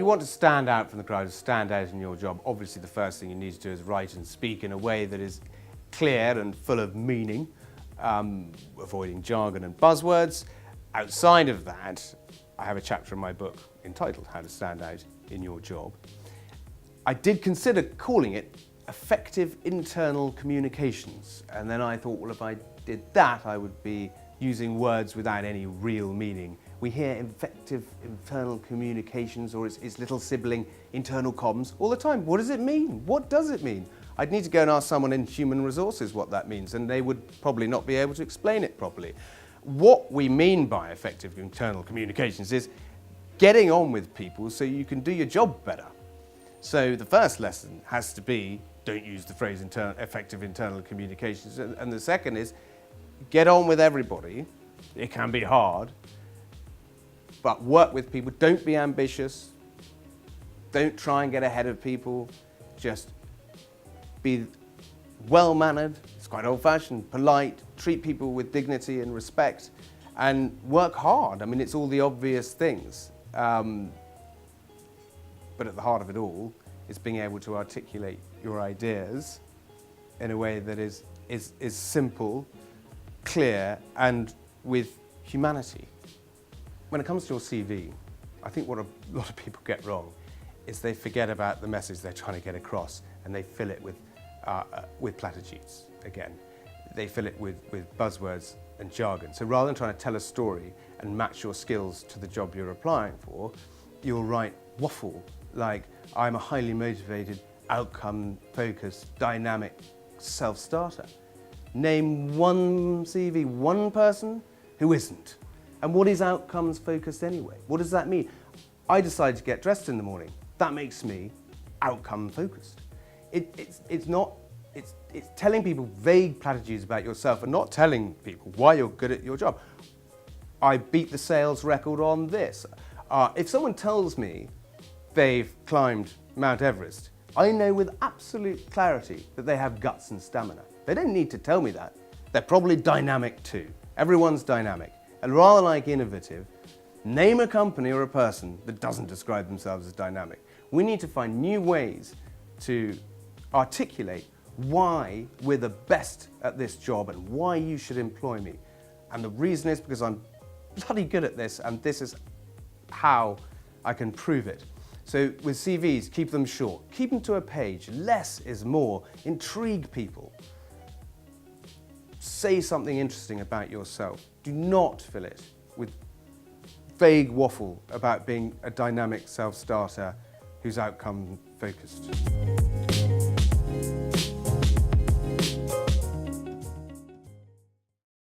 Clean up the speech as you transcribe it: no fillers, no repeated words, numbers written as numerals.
you want to stand out from the crowd, stand out in your job, obviously the first thing you need to do is write and speak in a way that is clear and full of meaning, avoiding jargon and buzzwords. Outside of that, I have a chapter in my book entitled How to Stand Out in Your Job. I did consider calling it Effective Internal Communications, and then I thought, well, if I did that, I would be using words without any real meaning. We hear effective internal communications or its little sibling internal comms all the time. What does it mean? What does it mean? I'd need to go and ask someone in human resources what that means, and they would probably not be able to explain it properly. What we mean by effective internal communications is getting on with people so you can do your job better. So the first lesson has to be, don't use the phrase effective internal communications. And the second is, get on with everybody. It can be hard, but work with people. Don't be ambitious. Don't try and get ahead of people. Just be well-mannered. It's quite old-fashioned, polite, treat people with dignity and respect, and work hard. I mean, it's all the obvious things. But at the heart of it all is being able to articulate your ideas in a way that is simple, clear, and with humanity. When it comes to your CV, I think what a lot of people get wrong is they forget about the message they're trying to get across, and they fill it with platitudes again. They fill it with buzzwords and jargon. So rather than trying to tell a story and match your skills to the job you're applying for, you'll write waffle like, I'm a highly motivated, outcome-focused, dynamic self-starter. Name one CV, one person who isn't. And what is outcomes focused anyway? What does that mean? I decide to get dressed in the morning. That makes me outcome focused. It's telling people vague platitudes about yourself and not telling people why you're good at your job. I beat the sales record on this. If someone tells me they've climbed Mount Everest, I know with absolute clarity that they have guts and stamina. They don't need to tell me that. They're probably dynamic too. Everyone's dynamic. And rather like innovative, name a company or a person that doesn't describe themselves as dynamic. We need to find new ways to articulate why we're the best at this job and why you should employ me. And the reason is because I'm bloody good at this, and this is how I can prove it. So with CVs, keep them short. Keep them to a page. Less is more. Intrigue people. Say something interesting about yourself. Do not fill it with vague waffle about being a dynamic self-starter who's outcome focused.